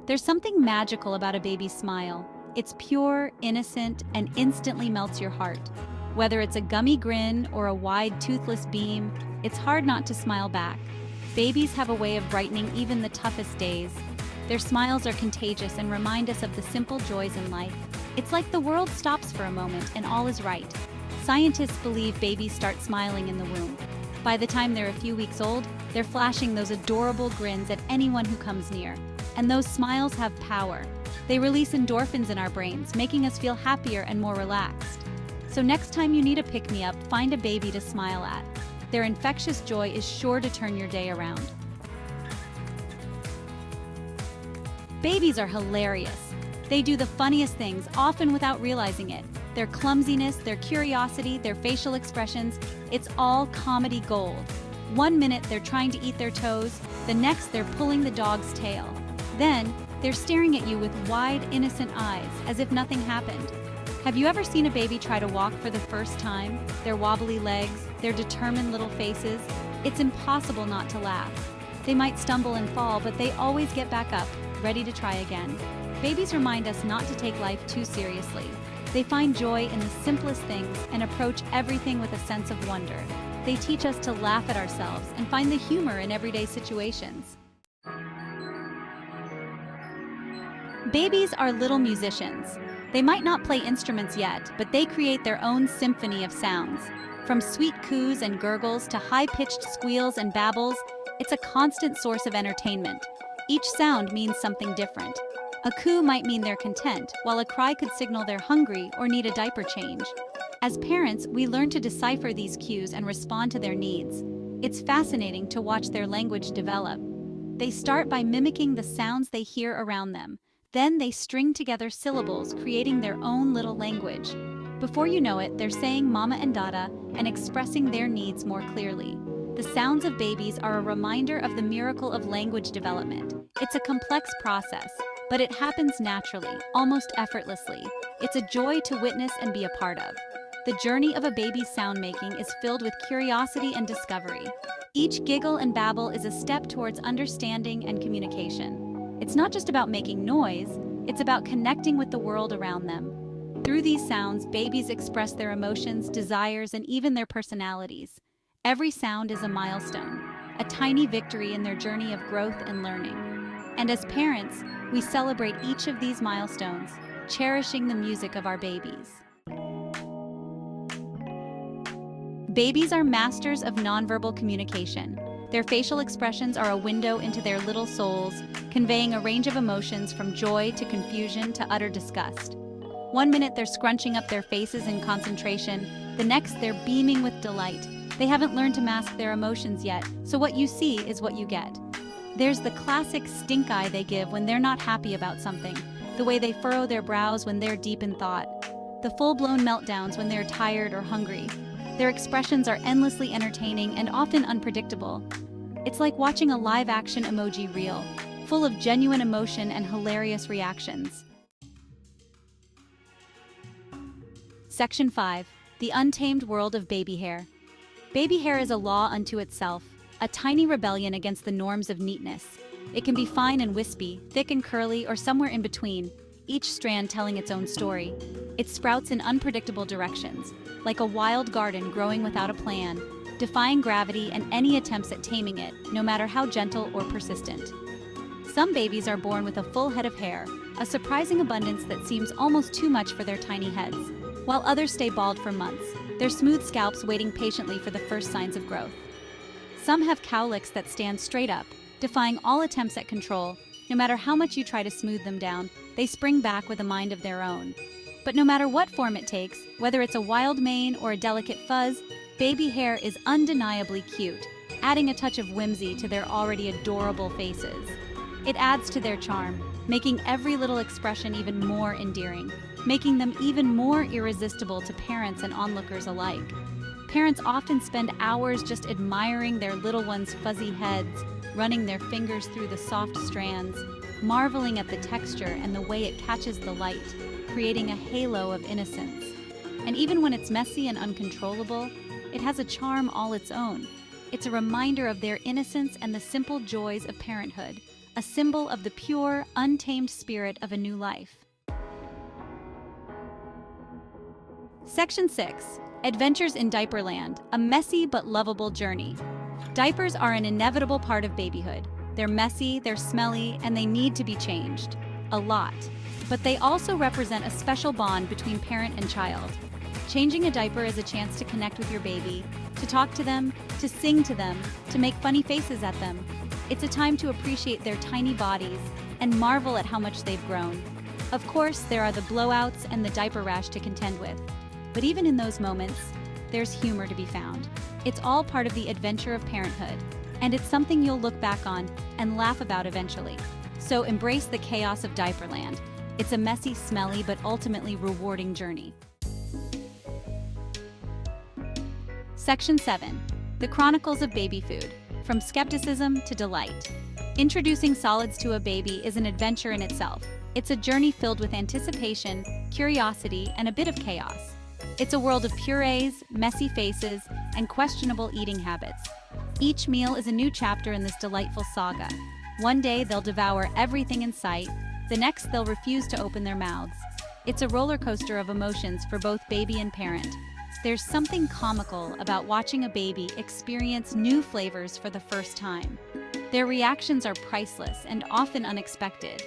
There's something magical about a baby's smile. It's pure, innocent, and instantly melts your heart. Whether it's a gummy grin or a wide, toothless beam, it's hard not to smile back. Babies have a way of brightening even the toughest days. Their smiles are contagious and remind us of the simple joys in life. It's like the world stops for a moment and all is right. Scientists believe babies start smiling in the womb. By the time they're a few weeks old, they're flashing those adorable grins at anyone who comes near. And those smiles have power. They release endorphins in our brains, making us feel happier and more relaxed. So next time you need a pick-me-up, find a baby to smile at. Their infectious joy is sure to turn your day around. Babies are hilarious. They do the funniest things, often without realizing it. Their clumsiness, their curiosity, their facial expressions, it's all comedy gold. One minute they're trying to eat their toes, the next they're pulling the dog's tail. Then, they're staring at you with wide, innocent eyes, as if nothing happened. Have you ever seen a baby try to walk for the first time? Their wobbly legs, their determined little faces? It's impossible not to laugh. They might stumble and fall, but they always get back up, ready to try again. Babies remind us not to take life too seriously. They find joy in the simplest things and approach everything with a sense of wonder. They teach us to laugh at ourselves and find the humor in everyday situations. Babies are little musicians. They might not play instruments yet, but they create their own symphony of sounds. From sweet coos and gurgles to high-pitched squeals and babbles, it's a constant source of entertainment. Each sound means something different. A coo might mean they're content, while a cry could signal they're hungry or need a diaper change. As parents, we learn to decipher these cues and respond to their needs. It's fascinating to watch their language develop. They start by mimicking the sounds they hear around them. Then they string together syllables, creating their own little language. Before you know it, they're saying mama and dada and expressing their needs more clearly. The sounds of babies are a reminder of the miracle of language development. It's a complex process, but it happens naturally, almost effortlessly. It's a joy to witness and be a part of. The journey of a baby's sound making is filled with curiosity and discovery. Each giggle and babble is a step towards understanding and communication. It's not just about making noise, it's about connecting with the world around them. Through these sounds, babies express their emotions, desires, and even their personalities. Every sound is a milestone, a tiny victory in their journey of growth and learning. And as parents, we celebrate each of these milestones, cherishing the music of our babies. Babies are masters of nonverbal communication. Their facial expressions are a window into their little souls, conveying a range of emotions from joy to confusion to utter disgust. One minute they're scrunching up their faces in concentration, the next they're beaming with delight. They haven't learned to mask their emotions yet, so what you see is what you get. There's the classic stink eye they give when they're not happy about something, the way they furrow their brows when they're deep in thought, the full-blown meltdowns when they're tired or hungry. Their expressions are endlessly entertaining and often unpredictable. It's like watching a live-action emoji reel, full of genuine emotion and hilarious reactions. Section 5. The Untamed World of Baby Hair. Baby hair is a law unto itself, a tiny rebellion against the norms of neatness. It can be fine and wispy, thick and curly, or somewhere in between, each strand telling its own story. It sprouts in unpredictable directions, like a wild garden growing without a plan, defying gravity and any attempts at taming it, no matter how gentle or persistent. Some babies are born with a full head of hair, a surprising abundance that seems almost too much for their tiny heads, while others stay bald for months, their smooth scalps waiting patiently for the first signs of growth. Some have cowlicks that stand straight up, defying all attempts at control. No matter how much you try to smooth them down, they spring back with a mind of their own. But no matter what form it takes, whether it's a wild mane or a delicate fuzz, baby hair is undeniably cute, adding a touch of whimsy to their already adorable faces. It adds to their charm, making every little expression even more endearing, making them even more irresistible to parents and onlookers alike. Parents often spend hours just admiring their little ones' fuzzy heads, running their fingers through the soft strands, marveling at the texture and the way it catches the light, creating a halo of innocence. And even when it's messy and uncontrollable, it has a charm all its own. It's a reminder of their innocence and the simple joys of parenthood, a symbol of the pure, untamed spirit of a new life. Section 6. Adventures in Diaperland, a messy but lovable journey. Diapers are an inevitable part of babyhood. They're messy, they're smelly, and they need to be changed. A lot. But they also represent a special bond between parent and child. Changing a diaper is a chance to connect with your baby, to talk to them, to sing to them, to make funny faces at them. It's a time to appreciate their tiny bodies and marvel at how much they've grown. Of course, there are the blowouts and the diaper rash to contend with. But even in those moments, there's humor to be found. It's all part of the adventure of parenthood, and it's something you'll look back on and laugh about eventually. So embrace the chaos of Diaperland. It's a messy, smelly, but ultimately rewarding journey. Section 7. The Chronicles of Baby Food, from skepticism to delight. Introducing solids to a baby is an adventure in itself. It's a journey filled with anticipation, curiosity, and a bit of chaos. It's a world of purees, messy faces, and questionable eating habits. Each meal is a new chapter in this delightful saga. One day they'll devour everything in sight, the next they'll refuse to open their mouths. It's a roller coaster of emotions for both baby and parent. There's something comical about watching a baby experience new flavors for the first time. Their reactions are priceless and often unexpected.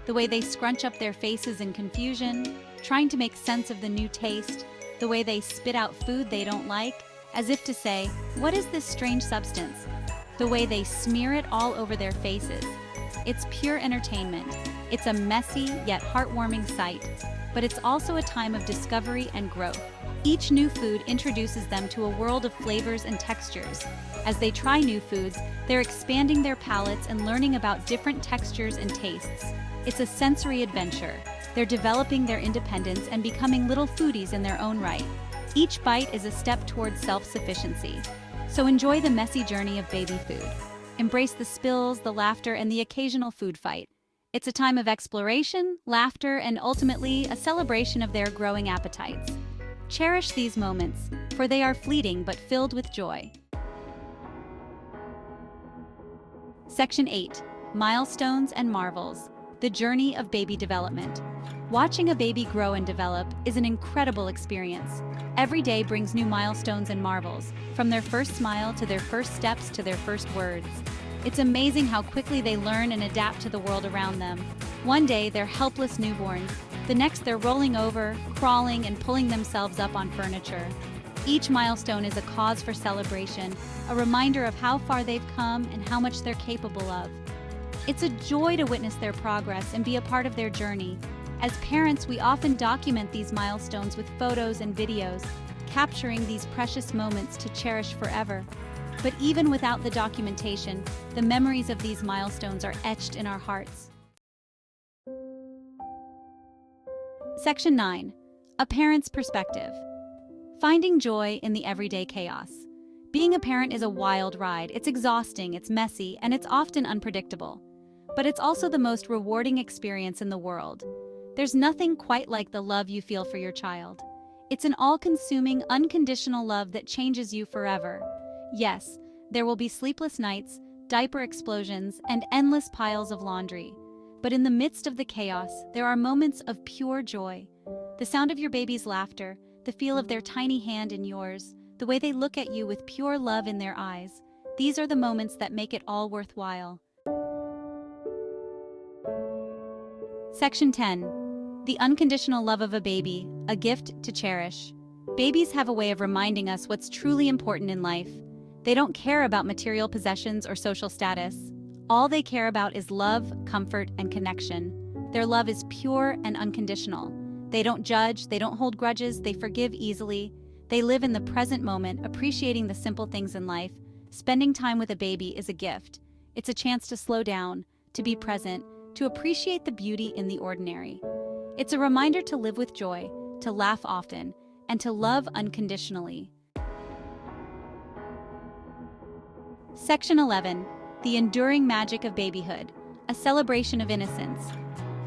The way they scrunch up their faces in confusion, trying to make sense of the new taste, the way they spit out food they don't like, as if to say, "What is this strange substance?" The way they smear it all over their faces. It's pure entertainment. It's a messy yet heartwarming sight, but it's also a time of discovery and growth. Each new food introduces them to a world of flavors and textures. As they try new foods, they're expanding their palates and learning about different textures and tastes. It's a sensory adventure. They're developing their independence and becoming little foodies in their own right. Each bite is a step towards self-sufficiency. So enjoy the messy journey of baby food. Embrace the spills, the laughter, and the occasional food fight. It's a time of exploration, laughter, and ultimately a celebration of their growing appetites. Cherish these moments, for they are fleeting but filled with joy. Section 8. Milestones and Marvels. The journey of baby development. Watching a baby grow and develop is an incredible experience. Every day brings new milestones and marvels, from their first smile to their first steps to their first words. It's amazing how quickly they learn and adapt to the world around them. One day, they're helpless newborns. The next, they're rolling over, crawling, and pulling themselves up on furniture. Each milestone is a cause for celebration, a reminder of how far they've come and how much they're capable of. It's a joy to witness their progress and be a part of their journey. As parents, we often document these milestones with photos and videos, capturing these precious moments to cherish forever. But even without the documentation, the memories of these milestones are etched in our hearts. Section 9. A Parent's Perspective. Finding joy in the everyday chaos. Being a parent is a wild ride. It's exhausting, it's messy, and it's often unpredictable. But it's also the most rewarding experience in the world. There's nothing quite like the love you feel for your child. It's an all-consuming, unconditional love that changes you forever. Yes, there will be sleepless nights, diaper explosions, and endless piles of laundry. But in the midst of the chaos, there are moments of pure joy. The sound of your baby's laughter, the feel of their tiny hand in yours, the way they look at you with pure love in their eyes. These are the moments that make it all worthwhile. Section 10. The unconditional love of a baby, a gift to cherish. Babies have a way of reminding us what's truly important in life. They don't care about material possessions or social status. All they care about is love, comfort, and connection. Their love is pure and unconditional. They don't judge, they don't hold grudges, they forgive easily. They live in the present moment, appreciating the simple things in life. Spending time with a baby is a gift. It's a chance to slow down, to be present, to appreciate the beauty in the ordinary. It's a reminder to live with joy, to laugh often, and to love unconditionally. Section 11. The enduring magic of babyhood, a celebration of innocence.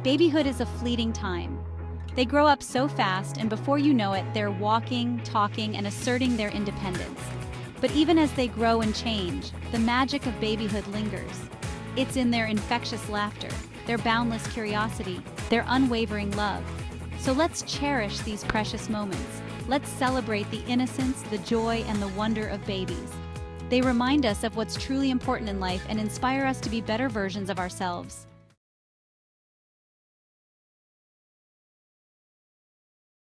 Babyhood is a fleeting time. They grow up so fast, and before you know it, they're walking, talking, and asserting their independence. But even as they grow and change, the magic of babyhood lingers. It's in their infectious laughter, their boundless curiosity, their unwavering love. So let's cherish these precious moments. Let's celebrate the innocence, the joy, and the wonder of babies. They remind us of what's truly important in life and inspire us to be better versions of ourselves.